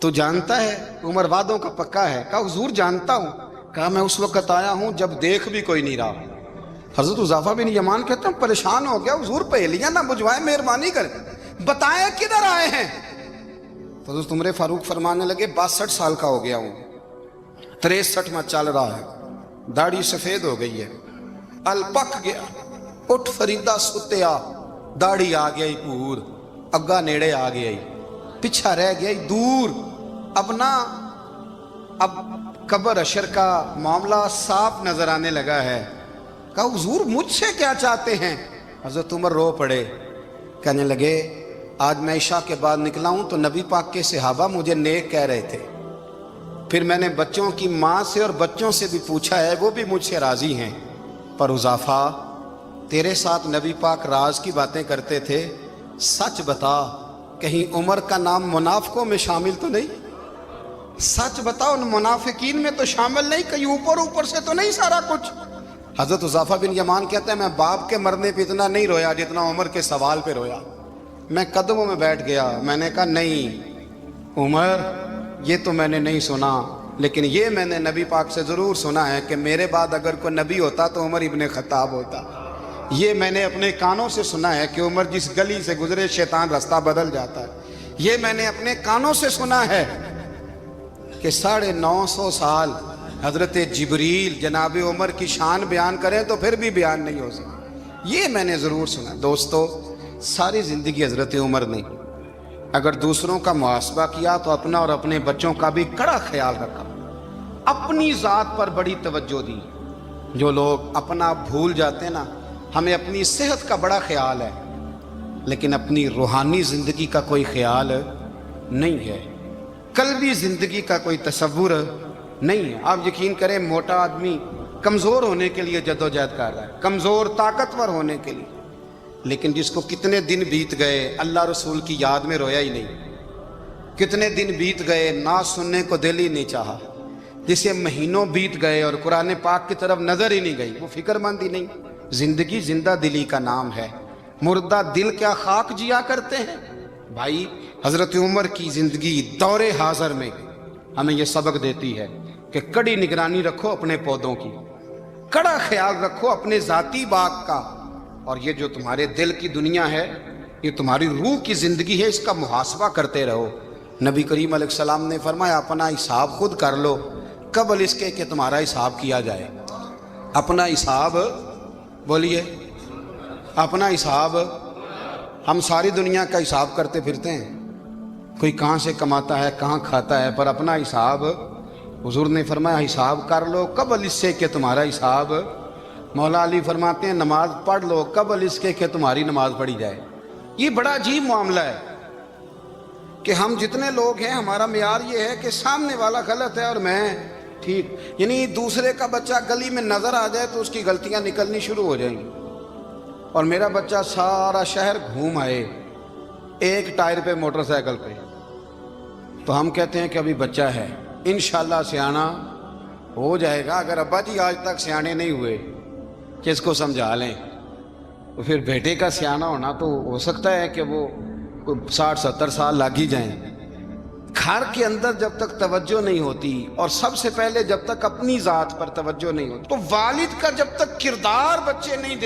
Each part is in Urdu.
تو جانتا ہے عمر وعدوں کا پکا ہے؟ کہا حضور جانتا ہوں۔ کہا میں اس وقت آیا ہوں جب دیکھ بھی کوئی نہیں رہا۔ حضرت حذیفہ بن یمان کہتے ہیں پریشان ہو گیا، حضور پہیلیاں نہ بجھوائیں، مہربانی کریں بتائیں کدھر آئے ہیں۔ تو حضرت عمر فاروق فرمانے لگے 62 سال کا ہو گیا ہوں، 63 میں چل رہا ہے، داڑھی سفید ہو گئی ہے، ال پک گیا، اٹھ فریدہ ستیا، داڑھی آ گیا پور، اگا نیڑے آ گیا، پیچھا رہ گیا دور، اب قبر اشر کا معاملہ صاف نظر آنے لگا ہے۔ کہا حضور مجھ سے کیا چاہتے ہیں؟ حضرت عمر رو پڑے، کہنے لگے آج میں عشاء کے بعد نکلا ہوں تو نبی پاک کے صحابہ مجھے نیک کہہ رہے تھے، پھر میں نے بچوں کی ماں سے اور بچوں سے بھی پوچھا ہے، وہ بھی مجھ سے راضی ہیں، پر حذیفہ تیرے ساتھ نبی پاک راز کی باتیں کرتے تھے، سچ بتا کہیں عمر کا نام منافقوں میں شامل تو نہیں؟ سچ بتا ان منافقین میں تو شامل نہیں، کہیں اوپر سے تو نہیں سارا کچھ؟ حضرت حذیفہ بن یمان کہتے ہیں میں باپ کے مرنے پہ اتنا نہیں رویا جتنا عمر کے سوال پہ رویا۔ میں قدموں میں بیٹھ گیا، میں نے کہا نہیں عمر یہ تو میں نے نہیں سنا، لیکن یہ میں نے نبی پاک سے ضرور سنا ہے کہ میرے بعد اگر کوئی نبی ہوتا تو عمر ابن خطاب ہوتا۔ یہ میں نے اپنے کانوں سے سنا ہے کہ عمر جس گلی سے گزرے شیطان رستہ بدل جاتا ہے۔ یہ میں نے اپنے کانوں سے سنا ہے کہ 950 سال حضرت جبریل جناب عمر کی شان بیان کریں تو پھر بھی بیان نہیں ہو سکتا، یہ میں نے ضرور سنا۔ دوستو ساری زندگی حضرت عمر نے اگر دوسروں کا محاسبہ کیا تو اپنا اور اپنے بچوں کا بھی کڑا خیال رکھا، اپنی ذات پر بڑی توجہ دی۔ جو لوگ اپنا بھول جاتے ہیں نا، ہمیں اپنی صحت کا بڑا خیال ہے لیکن اپنی روحانی زندگی کا کوئی خیال نہیں ہے، قلبی زندگی کا کوئی تصور نہیں ہے۔ آپ یقین کریں موٹا آدمی کمزور ہونے کے لیے جدوجہد کر رہا ہے، کمزور طاقتور ہونے کے لیے، لیکن جس کو کتنے دن بیت گئے اللہ رسول کی یاد میں رویا ہی نہیں، کتنے دن بیت گئے نعت سننے کو دل ہی نہیں چاہا، جسے مہینوں بیت گئے اور قرآن پاک کی طرف نظر ہی نہیں گئی، وہ فکر مند ہی نہیں۔ زندگی زندہ دلی کا نام ہے، مردہ دل کیا خاک جیا کرتے ہیں؟ بھائی حضرت عمر کی زندگی دور حاضر میں ہمیں یہ سبق دیتی ہے کہ کڑی نگرانی رکھو اپنے پودوں کی، کڑا خیال رکھو اپنے ذاتی باغ کا، اور یہ جو تمہارے دل کی دنیا ہے یہ تمہاری روح کی زندگی ہے، اس کا محاسبہ کرتے رہو۔ نبی کریم علیہ السلام نے فرمایا اپنا حساب خود کر لو قبل اس کے کہ تمہارا حساب کیا جائے۔ اپنا حساب بولیے، اپنا حساب، ہم ساری دنیا کا حساب کرتے پھرتے ہیں، کوئی کہاں سے کماتا ہے کہاں کھاتا ہے، پر اپنا حساب حضور نے فرمایا حساب کر لو قبل اس سے کہ تمہارا حساب، مولا علی فرماتے ہیں نماز پڑھ لو قبل اس کے کہ تمہاری نماز پڑھی جائے۔ یہ بڑا عجیب معاملہ ہے کہ ہم جتنے لوگ ہیں ہمارا معیار یہ ہے کہ سامنے والا غلط ہے اور میں ٹھیک، یعنی دوسرے کا بچہ گلی میں نظر آ جائے تو اس کی غلطیاں نکلنی شروع ہو جائیں گی، اور میرا بچہ سارا شہر گھوم آئے ایک ٹائر پہ موٹر سائیکل پہ تو ہم کہتے ہیں کہ ابھی بچہ ہے، انشاءاللہ سیانا ہو جائے گا۔ اگر ابا جی آج تک سیانے نہیں ہوئے کہ اس کو سمجھا لیں تو پھر بیٹے کا سیانا ہونا تو ہو سکتا ہے کہ وہ 60-70 سال لگ ہی جائیں۔ گھر کے اندر جب تک توجہ نہیں ہوتی اور سب سے پہلے جب تک اپنی ذات پر توجہ نہیں ہوتی تو والد کا جب تک کردار بچے نہیں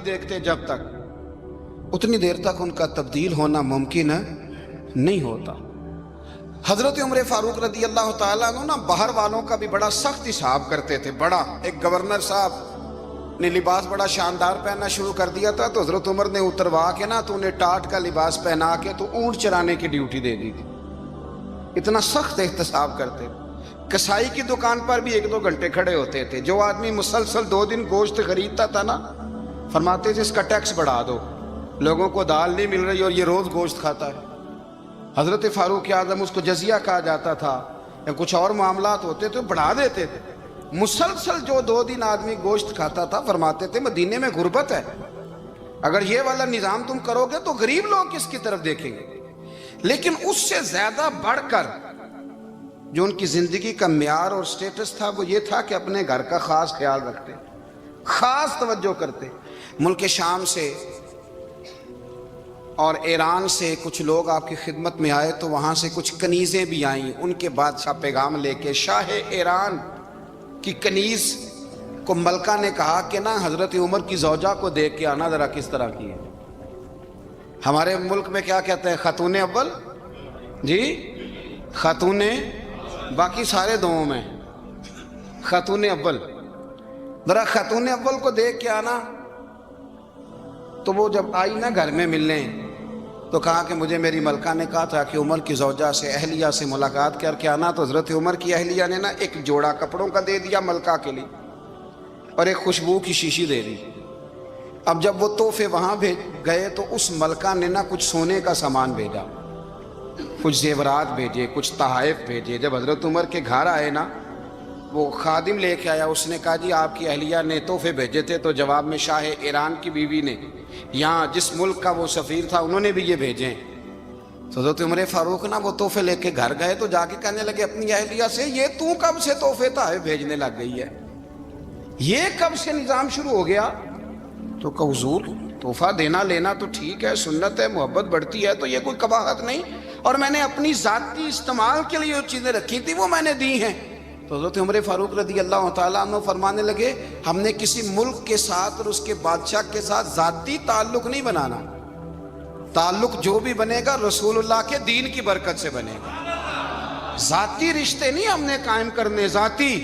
دیکھتے جب تک اتنی دیر تک ان کا تبدیل ہونا ممکن نہیں ہوتا۔ حضرت عمر فاروق رضی اللہ تعالیٰ عنہ نا باہر والوں کا بھی بڑا سخت حساب کرتے تھے، بڑا ایک گورنر صاحب نے لباس بڑا شاندار پہننا شروع کر دیا تھا تو حضرت عمر نے اتروا کے نا تو انہیں ٹاٹ کا لباس پہنا کے تو اونٹ چرانے کی ڈیوٹی دے دی تھی، اتنا سخت احتساب کرتے تھے۔ کسائی کی دکان پر بھی 1-2 گھنٹے کھڑے ہوتے تھے، جو آدمی مسلسل 2 دن گوشت خریدتا تھا نا فرماتے تھے اس کا ٹیکس بڑھا دو، لوگوں کو دال نہیں مل رہی اور یہ روز گوشت کھاتا ہے۔ حضرت فاروق اعظم اس کو جزیہ کہا جاتا تھا یا کچھ اور معاملات ہوتے تو بڑھا دیتے تھے۔ مسلسل جو 2 دن آدمی گوشت کھاتا تھا فرماتے تھے مدینے میں غربت ہے، اگر یہ والا نظام تم کرو گے تو غریب لوگ کس کی طرف دیکھیں گے۔ لیکن اس سے زیادہ بڑھ کر جو ان کی زندگی کا معیار اور سٹیٹس تھا وہ یہ تھا کہ اپنے گھر کا خاص خیال رکھتے، خاص توجہ کرتے۔ ملک شام سے اور ایران سے کچھ لوگ آپ کی خدمت میں آئے تو وہاں سے کچھ کنیزیں بھی آئیں، ان کے بادشاہ پیغام لے کے۔ شاہ ایران کی کنیز کو ملکہ نے کہا کہ نا حضرت عمر کی زوجہ کو دیکھ کے آنا ذرا کس طرح کی ہے۔ ہمارے ملک میں کیا کہتے ہیں؟ خاتون اول، جی خاتون، باقی سارے دووں میں خاتون اول، ذرا خاتون اول کو دیکھ کے آنا۔ تو وہ جب آئی نا گھر میں ملنے تو کہا کہ مجھے میری ملکہ نے کہا تھا کہ عمر کی زوجہ سے، اہلیہ سے ملاقات کر کے آنا۔ تو حضرت عمر کی اہلیہ نے نا ایک جوڑا کپڑوں کا دے دیا ملکہ کے لیے اور ایک خوشبو کی شیشی دے دی۔ اب جب وہ تحفے وہاں بھیج گئے تو اس ملکہ نے نا کچھ سونے کا سامان بھیجا، کچھ زیورات بھیجے، کچھ تحائف بھیجے۔ جب حضرت عمر کے گھر آئے نا، وہ خادم لے کے آیا، اس نے کہا جی آپ کی اہلیہ نے تحفے بھیجے تھے، تو جواب میں شاہ ایران کی بیوی نے، یہاں جس ملک کا وہ سفیر تھا، انہوں نے بھی یہ بھیجے۔ تو حضرت عمر فاروق نا وہ تحفے لے کے گھر گئے تو جا کے کہنے لگے اپنی اہلیہ سے، یہ تو کب سے تحفے تحائف بھیجنے لگ گئی ہے؟ یہ کب سے نظام شروع ہو گیا؟ تو کہ حضور تحفہ دینا لینا تو ٹھیک ہے، سنت ہے، محبت بڑھتی ہے، تو یہ کوئی قباحت نہیں، اور میں نے اپنی ذاتی استعمال کے لیے جو چیزیں رکھی تھی وہ میں نے دی ہیں۔ تو حضرت عمر فاروق رضی اللہ تعالیٰ عنہ فرمانے لگے ہم نے کسی ملک کے ساتھ اور اس کے بادشاہ کے ساتھ ذاتی تعلق نہیں بنانا، تعلق جو بھی بنے گا رسول اللہ کے دین کی برکت سے بنے گا، ذاتی رشتے نہیں ہم نے قائم کرنے۔ ذاتی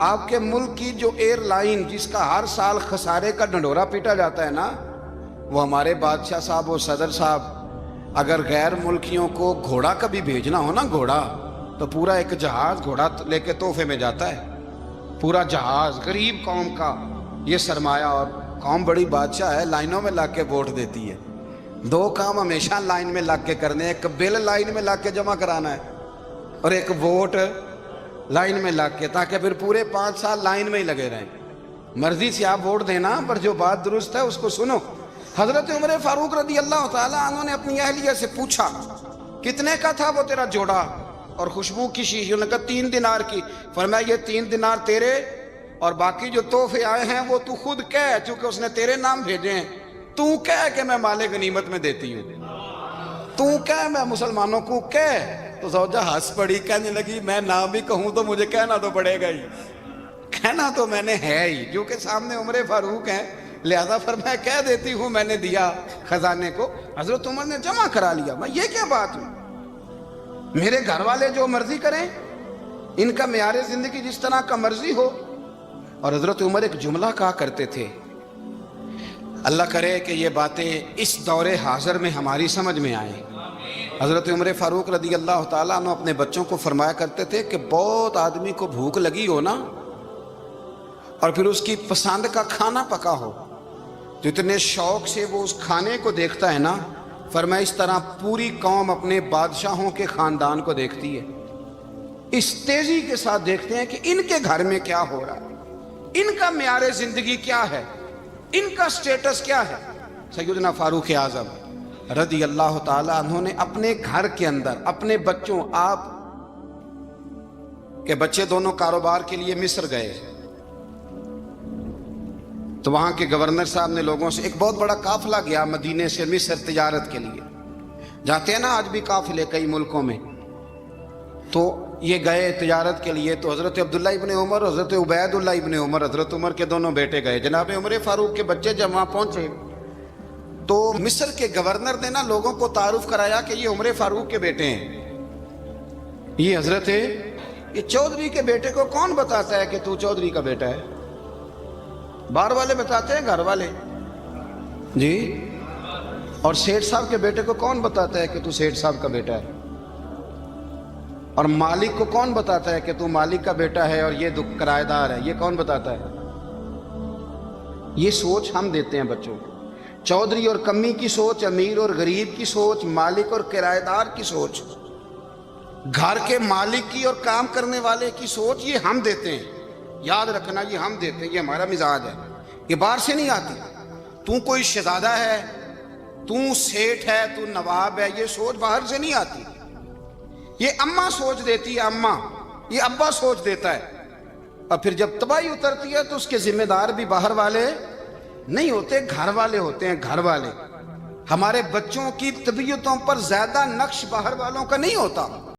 آپ کے ملک کی جو ایئر لائن جس کا ہر سال خسارے کا ڈنڈورا پیٹا جاتا ہے نا، وہ ہمارے بادشاہ صاحب اور صدر صاحب اگر غیر ملکیوں کو گھوڑا کبھی بھیجنا ہو نا، گھوڑا، تو پورا ایک جہاز گھوڑا لے کے تحفے میں جاتا ہے، پورا جہاز غریب قوم کا یہ سرمایہ، اور قوم بڑی بادشاہ ہے، لائنوں میں لگ کے ووٹ دیتی ہے۔ دو کام ہمیشہ لائن میں لگ کے کرنے، ایک بل لائن میں لگ کے جمع کرانا ہے اور ایک ووٹ لائن میں لگ کے، تاکہ پھر پورے 5 سال لائن میں ہی لگے رہیں۔ مرضی سے آپ ووٹ دینا، پر جو بات درست ہے اس کو سنو۔ حضرت عمر فاروق رضی اللہ تعالیٰ عنہ نے اپنی اہلیہ سے پوچھا کتنے کا تھا وہ تیرا جوڑا اور خوشبو کی شیشی؟ انہوں نے کہا 3 دینار کی۔ فرمایا یہ 3 دینار تیرے، اور باقی جو تحفے آئے ہیں وہ تو خود کہہ، چونکہ اس نے تیرے نام بھیجے ہیں، تو کہہ کہ میں مال غنیمت میں دیتی ہوں، تو کہہ میں مسلمانوں کو کہہ۔ تو زوجہ ہنس پڑی، کہنے لگی میں نہ بھی کہوں تو مجھے کہنا تو پڑے گا ہی، کہنا تو میں نے ہے ہی، جو کہ سامنے عمر فاروق ہیں، لہذا فرمایا کہہ دیتی ہوں میں نے دیا خزانے کو۔ حضرت عمر نے جمع کرا لیا۔ میں یہ کیا بات ہوئی؟ میرے گھر والے جو مرضی کریں، ان کا معیار زندگی جس طرح کا مرضی ہو۔ اور حضرت عمر ایک جملہ کہا کرتے تھے، اللہ کرے کہ یہ باتیں اس دور حاضر میں ہماری سمجھ میں آئیں۔ حضرت عمر فاروق رضی اللہ تعالیٰ عنہ اپنے بچوں کو فرمایا کرتے تھے کہ بہت آدمی کو بھوک لگی ہو نا، اور پھر اس کی پسند کا کھانا پکا ہو، تو اتنے شوق سے وہ اس کھانے کو دیکھتا ہے نا، فرمایا اس طرح پوری قوم اپنے بادشاہوں کے خاندان کو دیکھتی ہے، اس تیزی کے ساتھ دیکھتے ہیں کہ ان کے گھر میں کیا ہو رہا ہے، ان کا معیار زندگی کیا ہے، ان کا سٹیٹس کیا ہے۔ سیدنا فاروق اعظم رضی اللہ تعالیٰ عنہ نے اپنے گھر کے اندر اپنے بچوں، آپ کے بچے دونوں کاروبار کے لیے مصر گئے، تو وہاں کے گورنر صاحب نے لوگوں سے، ایک بہت بڑا قافلہ گیا مدینے سے مصر تجارت کے لیے، جاتے ہیں نا آج بھی قافلے کئی ملکوں میں، تو یہ گئے تجارت کے لیے۔ تو حضرت عبداللہ ابن عمر، حضرت عبید اللہ ابن عمر، حضرت عمر کے دونوں بیٹے گئے۔ جناب عمر فاروق کے بچے جب وہاں پہنچے تو مصر کے گورنر نے نا لوگوں کو تعارف کرایا کہ یہ عمر فاروق کے بیٹے ہیں، یہ حضرت یہ چودھری کے بیٹے کو کون بتاتا ہے کہ تو چودھری کا بیٹا ہے؟ باہر والے بتاتے ہیں، گھر والے جی، اور سیٹھ صاحب کے بیٹے کو کون بتاتا ہے کہ تو سیٹھ صاحب کا بیٹا ہے؟ اور مالک کو کون بتاتا ہے کہ تو مالک کا بیٹا ہے اور یہ کرایہ دار ہے؟ یہ کون بتاتا ہے؟ یہ سوچ ہم دیتے ہیں بچوں کو، چودھری اور کمی کی سوچ، امیر اور غریب کی سوچ، مالک اور کرایہ دار کی سوچ، گھر کے مالک کی اور کام کرنے والے کی سوچ، یہ ہم دیتے ہیں۔ یاد رکھنا، یہ ہم دیتے ہیں، یہ ہمارا مزاج ہے، یہ باہر سے نہیں آتی۔ تو کوئی شہزادہ ہے، تو سیٹھ ہے، تو نواب ہے، یہ سوچ باہر سے نہیں آتی، یہ اماں سوچ دیتی ہے، اماں، یہ ابا سوچ دیتا ہے، اور پھر جب تباہی اترتی ہے تو اس کے ذمہ دار بھی باہر والے نہیں ہوتے، گھر والے ہوتے ہیں، گھر والے۔ ہمارے بچوں کی طبیعتوں پر زیادہ نقش باہر والوں کا نہیں ہوتا.